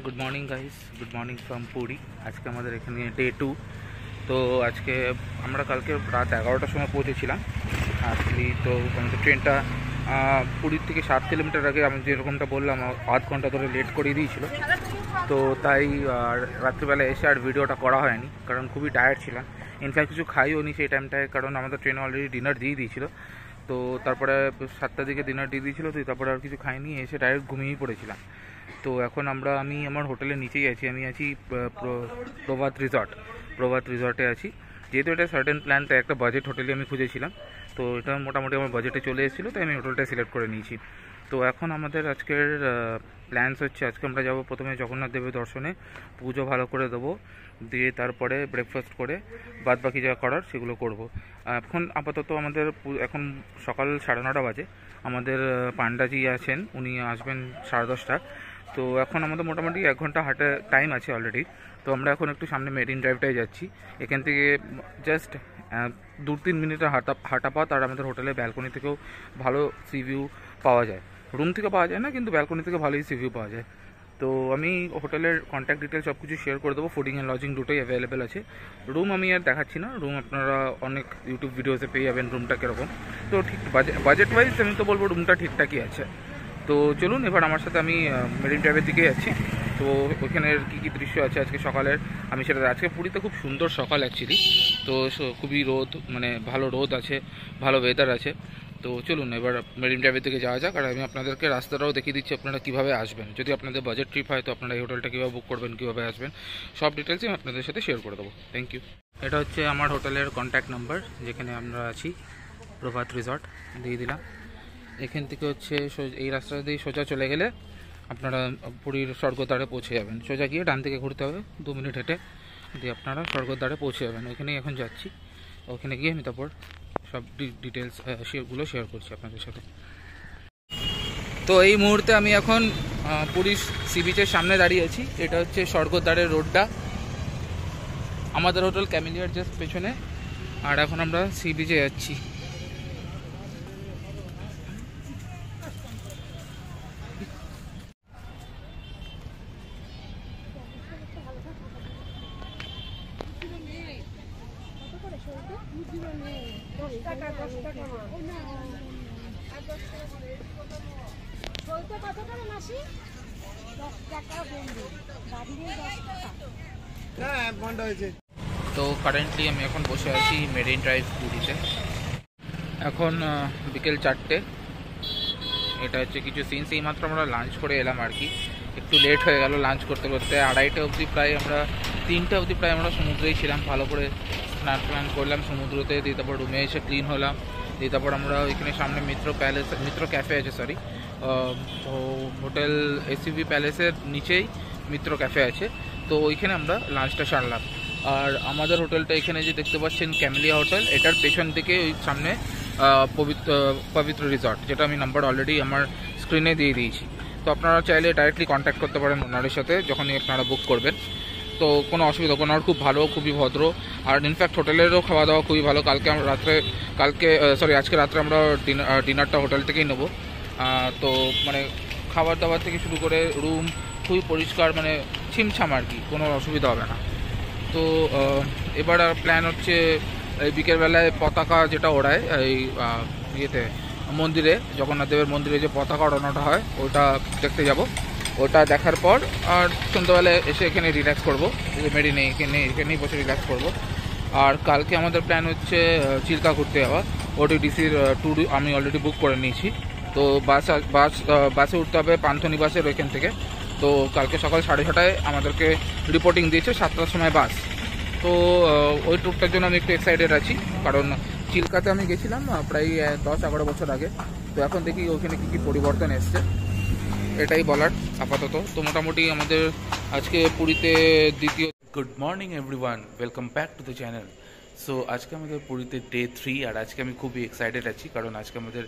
Good morning guys, good morning from Puri. आज के हमारे एखाने डे 2। तो आज के আমরা কালকে রাত 11টার সময় পৌঁছেছিলাম আসলে। তো আমাদের ট্রেনটা পুরীর থেকে 7 কিলোমিটার আগে আমি যেরকমটা বললাম আধ ঘন্টা ধরে লেট করে দিয়েছিল। তো তাই রাত্রিবেলা এসে আর ভিডিওটা করা হয়নি, কারণ খুবই টায়ার্ড ছিলাম। ইনফ্যাক্ট কিছু খাইও নি সেই টাইমটায়, কারণ আমাদের ট্রেনে অলরেডি ডিনার দিয়ে দিয়েছিল। তো তারপরে 7টার দিকে ডিনার দিয়ে দিয়েছিল, তো তারপরে আর কিছু খাইনি, এসে ডাইরেক্ট ঘুমিয়েই পড়েছিলাম। তো এখন আমি আমার হোটেলের নিচেই আছি। আমি আছি প্রভাত রিসর্টে আছি। যেহেতু এটা সার্টেন প্ল্যান, তাই একটা বাজেট হোটেলে আমি খুঁজেছিলাম। তো এটা মোটামুটি আমার বাজেটে চলে এসেছিলো, তাই আমি হোটেলটা সিলেক্ট করে নিয়েছি। তো এখন আমাদের আজকের প্ল্যান্স হচ্ছে, আজকে আমরা যাব প্রথমে জগন্নাথ দেবের দর্শনে, পুজো ভালো করে দেবো, দিয়ে তারপরে ব্রেকফাস্ট করে বাদ বাকি যা করার সেগুলো করব। এখন আপাতত আমাদের এখন সকাল 9:30 বাজে। আমাদের পান্ডাজি আছেন, উনি আসবেন 10:30। তো এখন আমাদের মোটামুটি 1 ঘন্টা হাঁটা টাইম আছে অলরেডি। তো আমরা এখন একটু সামনে মেরিন ড্রাইভটায় যাচ্ছি। এখান থেকে জাস্ট 2-3 মিনিটের হাঁটা পথ, আর আমাদের হোটেলের ব্যালকনি থেকেও ভালো সি ভিউ পাওয়া যায়। রুম থেকে পাওয়া যায় না, কিন্তু ব্যালকনি থেকে ভালোই সি ভিউ পাওয়া যায়। তো আমি হোটেলের কন্ট্যাক্ট ডিটেল সব কিছু শেয়ার করে দেবো। ফুডিং অ্যান্ড লজিং দুটোই অ্যাভেলেবেল আছে। রুম আমি আর দেখাচ্ছি না, রুম আপনারা অনেক ইউটিউব ভিডিওসে পেয়ে যাবেন রুমটা কীরকম। তো ঠিক বাজেট ওয়াইজ আমি তো বলবো রুমটা ঠিকঠাকই আছে। তো চলুন এবার আমার সাথে, আমি মেরিন ড্রাইভের দিকে যাচ্ছি। তো ওইখানের কী দৃশ্য আছে আজকে সকালের, আমি সেটা আজকে পুরীতে খুব সুন্দর সকাল অ্যাকচুয়ালি। তো খুবই রোদ, মানে ভালো রোদ আছে, ভালো ওয়েদার আছে। তো চলুন এবার মেরিন ড্রাইভের দিকে যাওয়া যাক। আর আমি আপনাদেরকে রাস্তাটাও দেখিয়ে দিচ্ছি, আপনারা কীভাবে আসবেন। যদি আপনাদের বাজেট ট্রিপ হয়, তো আপনারা এই হোটেলটা কীভাবে বুক করবেন, কীভাবে আসবেন, সব ডিটেলসই আমি আপনাদের সাথে শেয়ার করে দেবো। Thank you. এটা হচ্ছে আমার হোটেলের কন্ট্যাক্ট নাম্বার, যেখানে আমরা আছি, প্রভাত রিসর্ট, দিয়ে দিলাম। এখান থেকে হচ্ছে এই রাস্তা দিয়ে সোজা চলে গেলে আপনারা পুরীর স্বর্গদ্বারে পৌঁছে যাবেন। সোজা গিয়ে ডান থেকে ঘুরতে হবে, 2 মিনিট হেঁটে, দিয়ে আপনারা স্বর্গদ্বারে পৌঁছে যাবেন। ওইখানেই এখন যাচ্ছি। ওখানে গিয়ে আমি তারপর সব ডিটেলস সেগুলো শেয়ার করছি আপনাদের সাথে। তো এই মুহূর্তে আমি এখন পুরী সি বিচের সামনে দাঁড়িয়ে আছি। এটা হচ্ছে স্বর্গদ্বারের রোডটা, আমাদের হোটেল ক্যামেলিয়ার জাস্ট পেছনে। আর এখন আমরা সি বিচে যাচ্ছি। তো কারেন্টলি আমি এখন বসে আছি মেরিন ড্রাইভ পুরীতে। এখন বিকেল 4টে। এটা হচ্ছে কিছু সিনস, এইমাত্র আমরা লাঞ্চ করে এলাম আর কি। একটু লেট হয়ে গেল লাঞ্চ করতে করতে। 2:30 অবধি প্রায় আমরা, 3টে অবধি প্রায় আমরা সমুদ্রেই ছিলাম। ভালো করে স্নান করলাম সমুদ্রতে, দিয়ে তারপর রুমে এসে ক্লিন হলাম। দিয়ে তারপর আমরা ওইখানে সামনে মিত্র ক্যাফে আছে, সরি, হোটেল এসিভি প্যালেসের নিচেই মিত্র ক্যাফে আছে। তো ওইখানে আমরা লাঞ্চটা সারলাম। আর আমাদের হোটেলটা এখানে যে দেখতে পাচ্ছেন ক্যামেলিয়া হোটেল, এটার পেছন থেকে ওই সামনে পবিত্র রিসর্ট, যেটা আমি নাম্বার অলরেডি আমার স্ক্রিনে দিয়ে দিয়েছি। তো আপনারা চাইলে ডাইরেক্টলি কন্ট্যাক্ট করতে পারেন ওনাদের সাথে যখনই আপনারা বুক করবেন। তো কোনো অসুবিধা, ওনার খুব ভালো, খুবই ভদ্র। আর ইনফ্যাক্ট হোটেলেরও খাওয়া দাওয়া খুবই ভালো। আজকে রাত্রে আমরা ডিনারটা হোটেল থেকেই নেবো। তো মানে খাবার দাবার থেকে শুরু করে রুম খুবই পরিষ্কার, মানে ছিমছাম আর কি, কোনো অসুবিধা হবে না। তো এবার প্ল্যান হচ্ছে এই বিকেলবেলায় পতাকা যেটা ওড়ায় এই ইয়েতে মন্দিরে, জগন্নাথ দেবের মন্দিরে যে পতাকা ওড়ানোটা হয়, ওটা দেখতে যাব। ওটা দেখার পর আর সন্ধ্যাবেলায় এসে এখানে রিল্যাক্স করবো, মেরিনে এখানেই বসে রিল্যাক্স করবো। আর কালকে আমাদের প্ল্যান হচ্ছে চিল্কা ঘুরতে যাওয়া। ওটিডিসির ট্যুর আমি অলরেডি বুক করে নিয়েছি। তো বাসে উঠতে হবে পান্থনিবাসের ওইখান থেকে। তো কালকে সকাল 6:30টায় আমাদেরকে রিপোর্টিং দিয়েছে, 7টার সময় বাস। তো ওই ট্যুরটার জন্য আমি একটু এক্সাইটেড আছি, কারণ চিল্কাতে আমি গেছিলাম প্রায় 10-11 বছর আগে। তো এখন দেখি ওখানে কী কী পরিবর্তন এসছে, এটাই বলার আপাতত। তো মোটামুটি আমাদের আজকে পুরীতে দ্বিতীয়। Good morning everyone, welcome back to the channel. So আজকে আমাদের পুরীতে ডে 3, আর আজকে আমি খুবই এক্সাইটেড আছি, কারণ আজকে আমাদের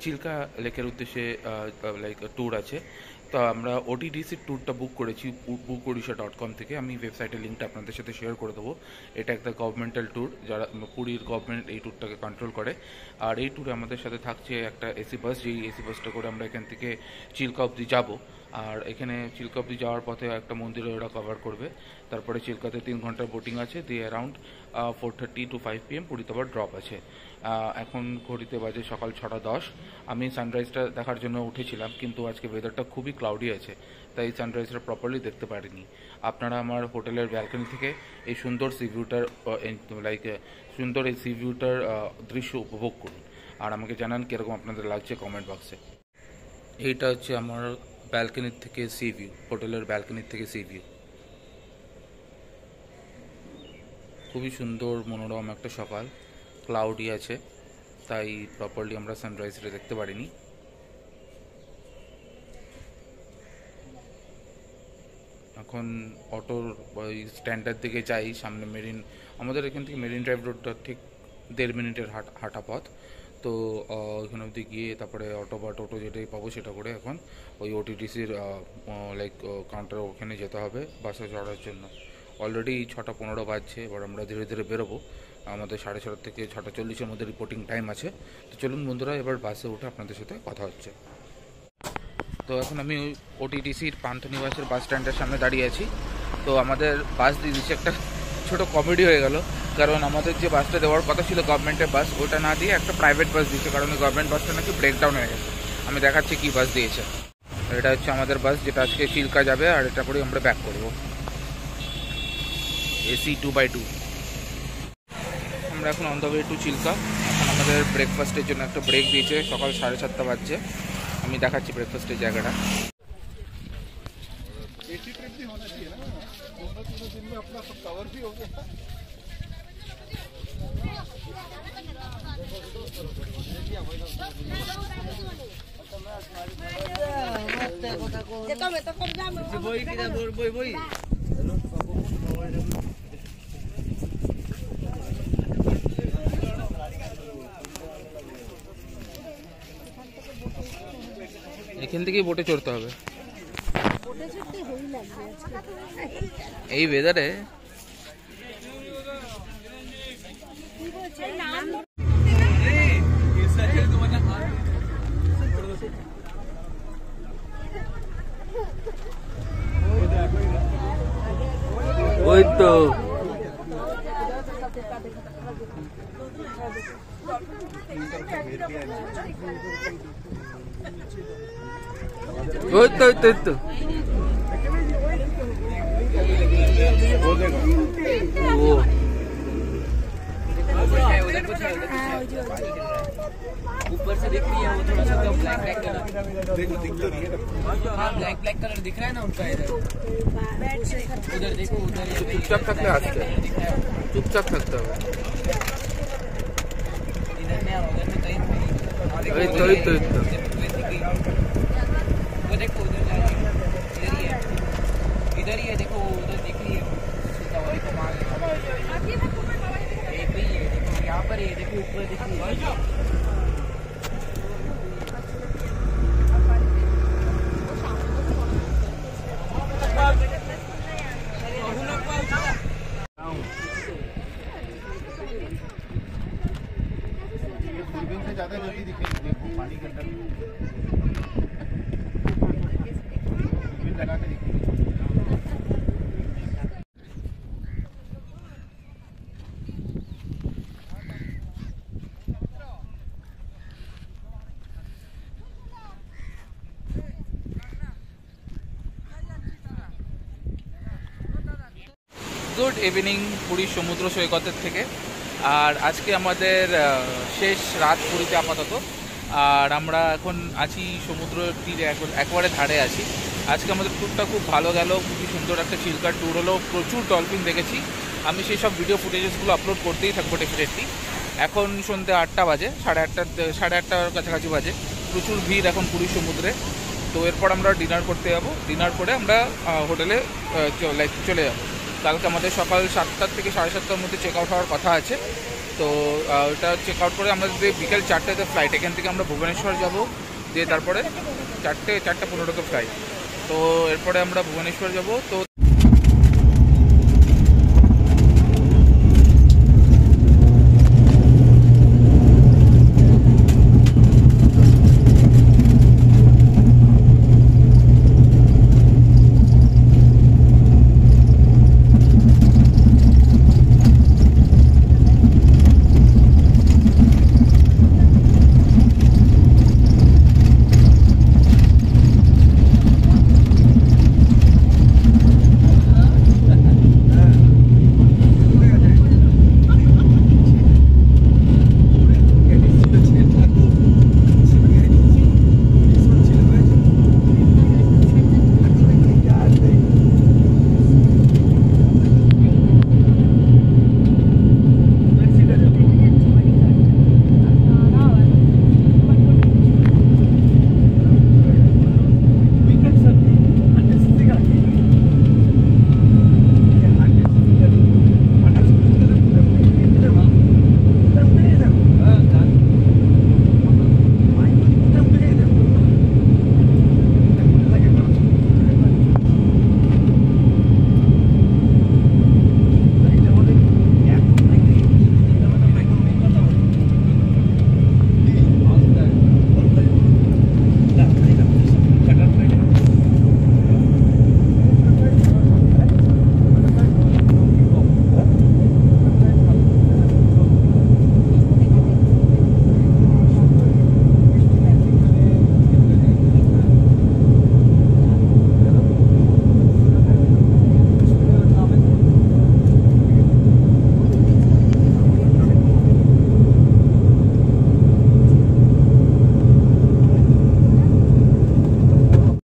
চিল্কা লেকের উদ্দেশ্যে ট্যুর আছে। তো আমরা ওটিডিসির ট্যুরটা বুক করেছি bookOdisha.com থেকে। আমি ওয়েবসাইটের লিঙ্কটা আপনাদের সাথে শেয়ার করে দেবো। এটা একটা গভর্নমেন্টাল ট্যুর, যারা পুরীর গভর্নমেন্ট এই ট্যুরটাকে কন্ট্রোল করে। আর এই ট্যুরে আমাদের সাথে থাকছে একটা এসি বাস, যেই এসি বাসটা করে আমরা এখান থেকে চিল্কা অবধি যাব। আর এখানে চিল্কা অব্দি যাওয়ার পথে একটা মন্দিরে ওরা কভার করবে। তারপরে চিল্কাতে 3 ঘন্টার বোটিং আছে, দিয়ে অ্যারাউন্ড 4:30 to 5 PM পুরীতে আবার ড্রপ আছে। এখন ঘড়িতে বাজে সকাল 6:10। আমি সানরাইজটা দেখার জন্য উঠেছিলাম, কিন্তু আজকে ওয়েদারটা খুবই ক্লাউডি আছে, তাই সানরাইজটা প্রপারলি দেখতে পারিনি। আপনারা আমার হোটেলের ব্যালকনি থেকে এই সুন্দর সি ভিউটার সুন্দর এই সি ভিউটার দৃশ্য উপভোগ করুন, আর আমাকে জানান কীরকম আপনাদের লাগছে কমেন্ট বক্সে। এইটা হচ্ছে আমার ব্যালকনির থেকে সি ভিউ, হোটেলের ব্যালকনির থেকে সি ভিউ। খুবই সুন্দর মনোরম একটা সকাল, ক্লাউডি আছে, তাই প্রপারলি আমরা সানরাইজটা দেখতে পারিনি। এখন অটোর ওই স্ট্যান্ডের দিকে যাই, সামনে মেরিন, আমাদের এখান থেকে মেরিন ড্রাইভ রোডটা ঠিক 1.5 মিনিটের হাঁটা পথ। তো ওইখানে অবধি গিয়ে তারপরে অটো বা টোটো যেটাই পাবো সেটা করে এখন ওই ওটিটিসির কাউন্টার ওখানে যেতে হবে বাসে চড়ার জন্য। অলরেডি 6:15 বাজছে, এবার আমরা ধীরে ধীরে বেরোবো। আমাদের 6:30 থেকে 6:40-এর মধ্যে রিপোর্টিং টাইম আছে। তো চলুন বন্ধুরা, এবার বাসে উঠে আপনাদের সাথে কথা হচ্ছে। তো এখন আমি ওটিটিসির পান্থনিবাসের বাস স্ট্যান্ডের সামনে দাঁড়িয়ে আছি। তো আমাদের বাস দিয়ে দিচ্ছে, একটা ছোট কমেডি হয়ে গেল, কারণ আমাদের যে বাসটা দেওয়ার কথা ছিল গভর্নমেন্টের বাস, ওটা না দিয়ে একটা প্রাইভেট বাস দিচ্ছে, কারণ ওই গভর্নমেন্ট বাসটা নাকি ব্রেকডাউন হয়ে গেছে। আমি দেখাচ্ছি কি বাস দিয়েছে। এটা হচ্ছে আমাদের বাস, যেটা আজকে চিল্কা যাবে, আর এটা করে আমরা ব্যাক করবো। AC 2x2। আমরা এখন on the way to Chilka. এখন আমাদের ব্রেকফাস্টের জন্য একটা ব্রেক দিয়েছে, সকাল 7:30 বাজছে। আমি দেখাচ্ছি ব্রেকফাস্টের জায়গাটা। এখান থেকেই বোটে চড়তে হবে এই ওয়েদারে। ওই তো ওই তো ওই তো ওই তো ও ऊपर से दिख रही है वो थोड़ा सा ब्लैक ब्लैक कलर। देखो दिख तो रही है। हाँ ब्लैक ब्लैक कलर दिख रहा है ना उनका इधर। उधर देखो उधर। चुपचाप थकले আসতে, चुपचाप थकते হবে। इधर में और उधर में कहीं এই তো এই তো এই তো वो देखो उधर जा रही है, इधर ही है, इधर ही है, देखो उधर दिख रही है सीता वाली कमाल। एक ही है, देखो यहाँ पर ही है, देखो ऊपर दिख रही है। ज्यादा जल्दी दिखेगी, देखो पानी के अंदर लगा के देखिए। গুড ইভিনিং পুরী সমুদ্র সৈকতের থেকে। আর আজকে আমাদের শেষ রাত পুরীতে আপাতত, আর আমরা এখন আছি সমুদ্র তীরে, একেবারে ধারে আছি। আজকে আমাদের ট্যুরটা খুব ভালো গেল, খুবই সুন্দর একটা চিল্কার ট্যুর হলো, প্রচুর ডলফিন দেখেছি। আমি সেই সব ভিডিও ফুটেজেসগুলো আপলোড করতেই থাকবো ডেফিনেটলি। এখন সন্ধ্যে 8টা বাজে, 8:30 কাছাকাছি বাজে। প্রচুর ভিড় এখন পুরী সমুদ্রে। তো এরপর আমরা ডিনার করতে যাবো, ডিনার করে আমরা হোটেলে চলে যাবো। কালকে আমাদের সকাল 7টা থেকে 7:30-র মধ্যে চেক আউট হওয়ার কথা আছে। তো ওটা চেক আউট করে আমরা যদি বিকেল 4টেতে ফ্লাইট, এখান থেকে আমরা ভুবনেশ্বর যাব, দিয়ে তারপরে 4:15 ফ্লাইট। তো এরপরে আমরা ভুবনেশ্বর যাব। তো